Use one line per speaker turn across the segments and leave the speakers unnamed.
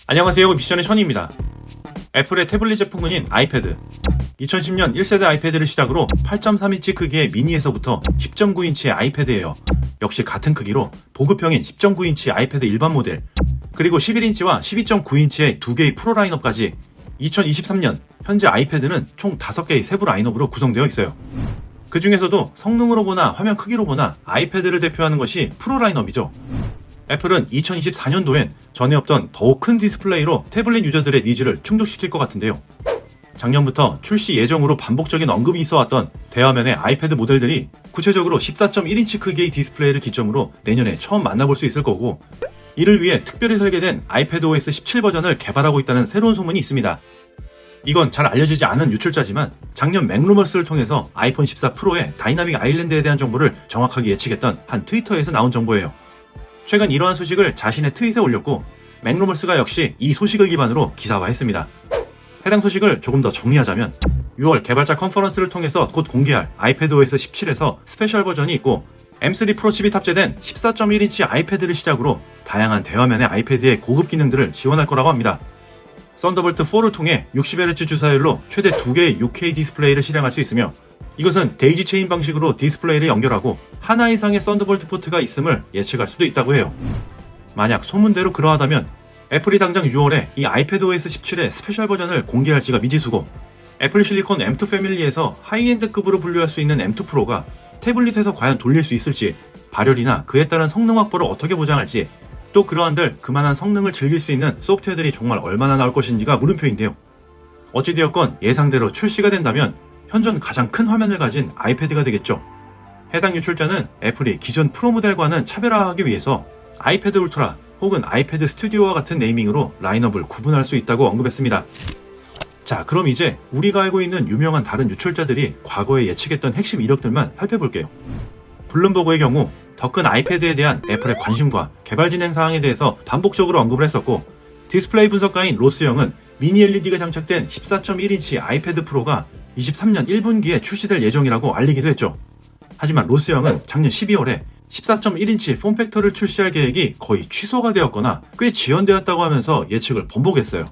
안녕하세요, 미션의 션입니다. 애플의 태블릿 제품군인 아이패드. 2010년 1세대 아이패드를 시작으로 8.3인치 크기의 미니에서부터 10.9인치의 아이패드예요. 역시 같은 크기로 보급형인 10.9인치 아이패드 일반 모델, 그리고 11인치와 12.9인치의 두 개의 프로 라인업까지 2023년 현재 아이패드는 총 5개의 세부 라인업으로 구성되어 있어요. 그 중에서도 성능으로 보나 화면 크기로 보나 아이패드를 대표하는 것이 프로 라인업이죠. 애플은 2024년도엔 전에 없던 더욱 큰 디스플레이로 태블릿 유저들의 니즈를 충족시킬 것 같은데요. 작년부터 출시 예정으로 반복적인 언급이 있어왔던 대화면의 아이패드 모델들이 구체적으로 14.1인치 크기의 디스플레이를 기점으로 내년에 처음 만나볼 수 있을 거고, 이를 위해 특별히 설계된 아이패드OS 17 버전을 개발하고 있다는 새로운 소문이 있습니다. 이건 잘 알려지지 않은 유출자지만 작년 맥루머스를 통해서 아이폰 14 프로의 다이나믹 아일랜드에 대한 정보를 정확하게 예측했던 한 트위터에서 나온 정보예요. 최근 이러한 소식을 자신의 트윗에 올렸고, 맥루머스가 역시 이 소식을 기반으로 기사화했습니다. 해당 소식을 조금 더 정리하자면 6월 개발자 컨퍼런스를 통해서 곧 공개할 아이패드OS 17에서 스페셜 버전이 있고, M3 프로 칩이 탑재된 14.1인치 아이패드를 시작으로 다양한 대화면의 아이패드의 고급 기능들을 지원할 거라고 합니다. 썬더볼트 4를 통해 60Hz 주사율로 최대 2개의 6K 디스플레이를 실행할 수 있으며, 이것은 데이지 체인 방식으로 디스플레이를 연결하고 하나 이상의 썬더볼트 포트가 있음을 예측할 수도 있다고 해요. 만약 소문대로 그러하다면 애플이 당장 6월에 이 아이패드OS 17의 스페셜 버전을 공개할지가 미지수고, 애플 실리콘 M2 패밀리에서 하이엔드급으로 분류할 수 있는 M2 프로가 태블릿에서 과연 돌릴 수 있을지, 발열이나 그에 따른 성능 확보를 어떻게 보장할지, 또 그러한들 그만한 성능을 즐길 수 있는 소프트웨어들이 정말 얼마나 나올 것인지가 물음표인데요. 어찌되었건 예상대로 출시가 된다면 현존 가장 큰 화면을 가진 아이패드가 되겠죠. 해당 유출자는 애플이 기존 프로 모델과는 차별화하기 위해서 아이패드 울트라 혹은 아이패드 스튜디오와 같은 네이밍으로 라인업을 구분할 수 있다고 언급했습니다. 자, 그럼 이제 우리가 알고 있는 유명한 다른 유출자들이 과거에 예측했던 핵심 이력들만 살펴볼게요. 블룸버그의 경우 더 큰 아이패드에 대한 애플의 관심과 개발 진행 사항에 대해서 반복적으로 언급을 했었고, 디스플레이 분석가인 로스 영은 미니 LED가 장착된 14.1인치 아이패드 프로가 23년 1분기에 출시될 예정이라고 알리기도 했죠. 하지만 로스 영은 작년 12월에 14.1인치 폼팩터를 출시할 계획이 거의 취소가 되었거나 꽤 지연되었다고 하면서 예측을 번복했어요.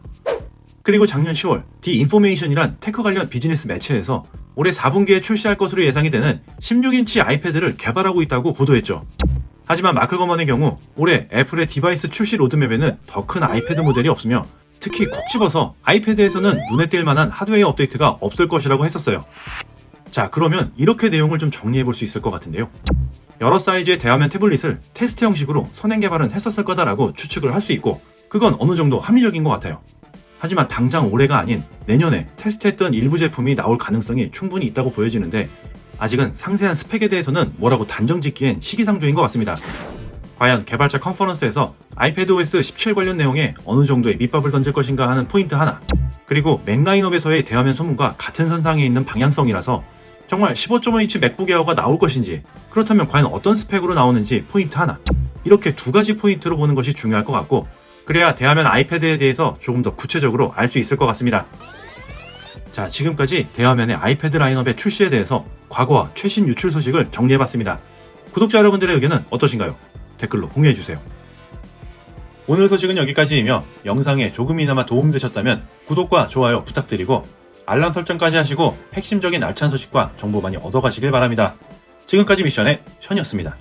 그리고 작년 10월 디 인포메이션이란 테크 관련 비즈니스 매체에서 올해 4분기에 출시할 것으로 예상이 되는 16인치 아이패드를 개발하고 있다고 보도했죠. 하지만 마크 거먼의 경우 올해 애플의 디바이스 출시 로드맵에는 더 큰 아이패드 모델이 없으며, 특히 콕 집어서 아이패드에서는 눈에 띌 만한 하드웨어 업데이트가 없을 것이라고 했었어요. 자, 그러면 이렇게 내용을 좀 정리해 볼 수 있을 것 같은데요. 여러 사이즈의 대화면 태블릿을 테스트 형식으로 선행 개발은 했었을 거다라고 추측을 할 수 있고, 그건 어느 정도 합리적인 것 같아요. 하지만 당장 올해가 아닌 내년에 테스트했던 일부 제품이 나올 가능성이 충분히 있다고 보여지는데, 아직은 상세한 스펙에 대해서는 뭐라고 단정 짓기엔 시기상조인 것 같습니다. 과연 개발자 컨퍼런스에서 아이패드OS 17 관련 내용에 어느 정도의 밑밥을 던질 것인가 하는 포인트 하나, 그리고 맥라인업에서의 대화면 소문과 같은 선상에 있는 방향성이라서 정말 15.5인치 맥북 에어가 나올 것인지, 그렇다면 과연 어떤 스펙으로 나오는지 포인트 하나, 이렇게 두 가지 포인트로 보는 것이 중요할 것 같고, 그래야 대화면 아이패드에 대해서 조금 더 구체적으로 알 수 있을 것 같습니다. 자, 지금까지 대화면의 아이패드 라인업의 출시에 대해서 과거와 최신 유출 소식을 정리해봤습니다. 구독자 여러분들의 의견은 어떠신가요? 댓글로 공유해주세요. 오늘 소식은 여기까지이며, 영상에 조금이나마 도움되셨다면 구독과 좋아요 부탁드리고 알람 설정까지 하시고 핵심적인 알찬 소식과 정보 많이 얻어가시길 바랍니다. 지금까지 미션의 션이었습니다.